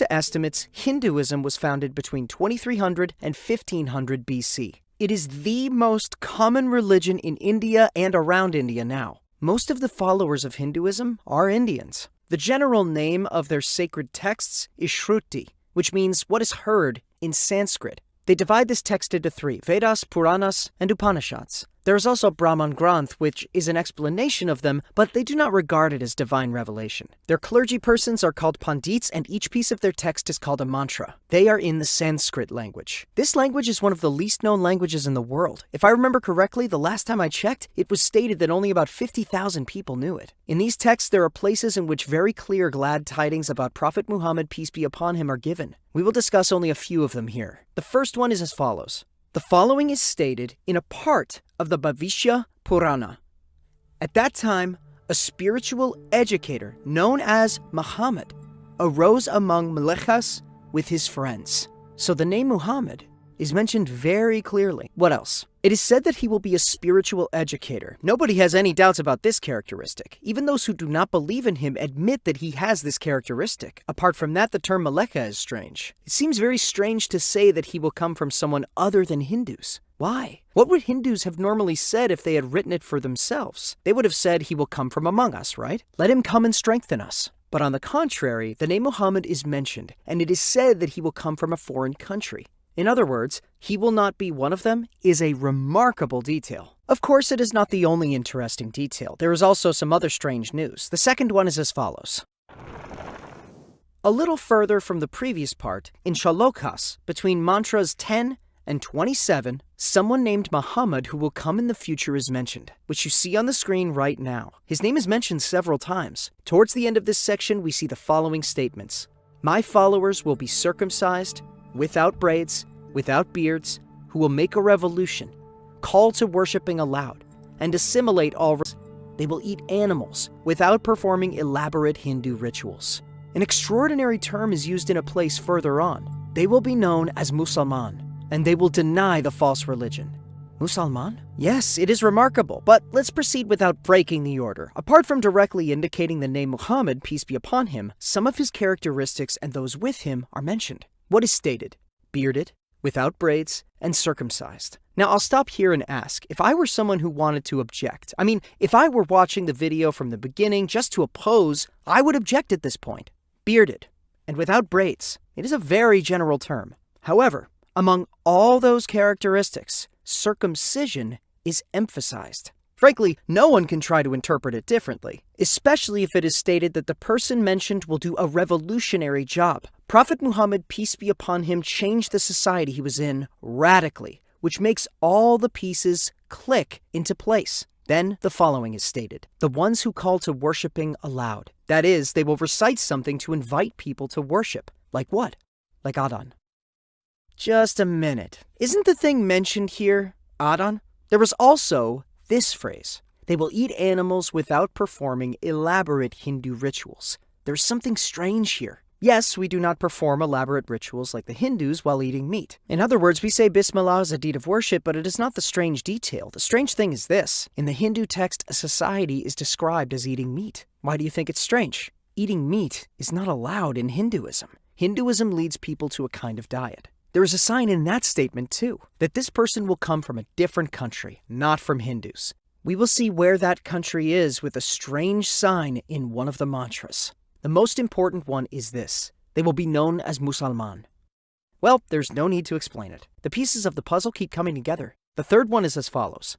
to estimates, Hinduism was founded between 2300 and 1500 BC. It is the most common religion in India and around India now. Most of the followers of Hinduism are Indians. The general name of their sacred texts is Shruti, which means what is heard in Sanskrit. They divide this text into three: Vedas, Puranas, and Upanishads. There is also Brahman Granth, which is an explanation of them, but they do not regard it as divine revelation. Their clergy persons are called pandits, and each piece of their text is called a mantra. They are in the Sanskrit language. This language is one of the least known languages in the world. If I remember correctly, the last time I checked, it was stated that only about 50,000 people knew it. In these texts, there are places in which very clear glad tidings about Prophet Muhammad, peace be upon him, are given. We will discuss only a few of them here. The first one is as follows. The following is stated in a part of the Bhavishya Purana. At that time, a spiritual educator known as Muhammad arose among Melekas with his friends. So the name Muhammad is mentioned very clearly. What else? It is said that he will be a spiritual educator. Nobody has any doubts about this characteristic. Even those who do not believe in him admit that he has this characteristic. Apart from that, the term Meleka is strange. It seems very strange to say that he will come from someone other than Hindus. Why? What would Hindus have normally said if they had written it for themselves? They would have said he will come from among us, right? Let him come and strengthen us. But on the contrary, the name Muhammad is mentioned, and it is said that he will come from a foreign country. In other words, he will not be one of them is a remarkable detail. Of course, it is not the only interesting detail. There is also some other strange news. The second one is as follows. A little further from the previous part, in Shalokas, between mantras 10 and 27, someone named Muhammad who will come in the future is mentioned, which you see on the screen right now. His name is mentioned several times. Towards the end of this section, we see the following statements. My followers will be circumcised, without braids, without beards, who will make a revolution, call to worshiping aloud, and assimilate all. They will eat animals without performing elaborate Hindu rituals. An extraordinary term is used in a place further on. They will be known as Musalman, and they will deny the false religion. Musalman? Yes, it is remarkable, but let's proceed without breaking the order. Apart from directly indicating the name Muhammad, peace be upon him, some of his characteristics and those with him are mentioned. What is stated? Bearded, without braids, and circumcised. Now, I'll stop here and ask, if I were someone who wanted to object, if I were watching the video from the beginning just to oppose, I would object at this point. Bearded, and without braids. It is a very general term. However, among all those characteristics, circumcision is emphasized. Frankly, no one can try to interpret it differently, especially if it is stated that the person mentioned will do a revolutionary job. Prophet Muhammad, peace be upon him, changed the society he was in radically, which makes all the pieces click into place. Then the following is stated. The ones who call to worshiping aloud. That is, they will recite something to invite people to worship. Like what? Like Adhan. Just a minute. Isn't the thing mentioned here Adhan? There was also this phrase. They will eat animals without performing elaborate Hindu rituals. There's something strange here. Yes, we do not perform elaborate rituals like the Hindus while eating meat. In other words, we say Bismillah as a deed of worship, but it is not the strange detail. The strange thing is this. In the Hindu text, a society is described as eating meat. Why do you think it's strange? Eating meat is not allowed in Hinduism. Hinduism leads people to a kind of diet. There is a sign in that statement, too, that this person will come from a different country, not from Hindus. We will see where that country is with a strange sign in one of the mantras. The most important one is this. They will be known as Musalman. Well, there's no need to explain it. The pieces of the puzzle keep coming together. The third one is as follows.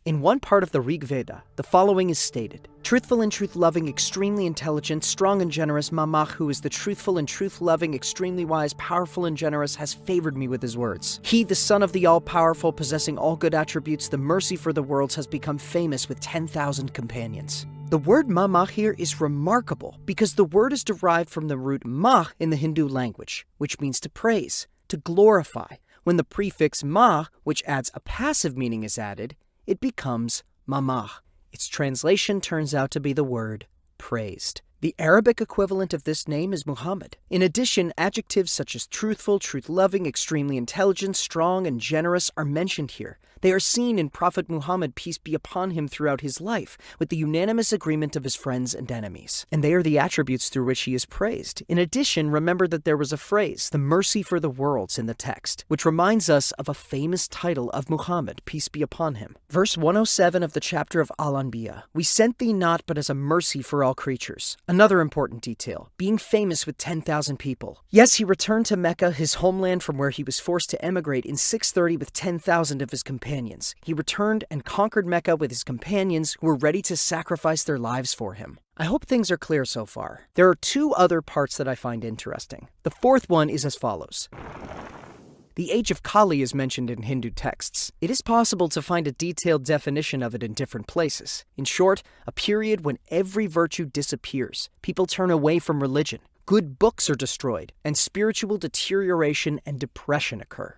In one part of the Rig Veda, the following is stated. Truthful and truth-loving, extremely intelligent, strong and generous, Mamach, who is the truthful and truth-loving, extremely wise, powerful and generous, has favored me with his words. He, the son of the all-powerful, possessing all good attributes, the mercy for the worlds, has become famous with 10,000 companions. The word Mamach here is remarkable because the word is derived from the root mah in the Hindu language, which means to praise, to glorify. When the prefix ma, which adds a passive meaning, is added, it becomes mamah. Its translation turns out to be the word praised. The Arabic equivalent of this name is Muhammad. In addition, adjectives such as truthful, truth-loving, extremely intelligent, strong, and generous are mentioned here. They are seen in Prophet Muhammad, peace be upon him, throughout his life, with the unanimous agreement of his friends and enemies. And they are the attributes through which he is praised. In addition, remember that there was a phrase, the mercy for the worlds, in the text, which reminds us of a famous title of Muhammad, peace be upon him. Verse 107 of the chapter of Al-Anbiya, we sent thee not but as a mercy for all creatures. Another important detail, being famous with 10,000 people. Yes, he returned to Mecca, his homeland from where he was forced to emigrate in 630 with 10,000 of his companions. He returned and conquered Mecca with his companions who were ready to sacrifice their lives for him. I hope things are clear so far. There are two other parts that I find interesting. The fourth one is as follows. The age of Kali is mentioned in Hindu texts. It is possible to find a detailed definition of it in different places. In short, a period when every virtue disappears, people turn away from religion, good books are destroyed, and spiritual deterioration and depression occur.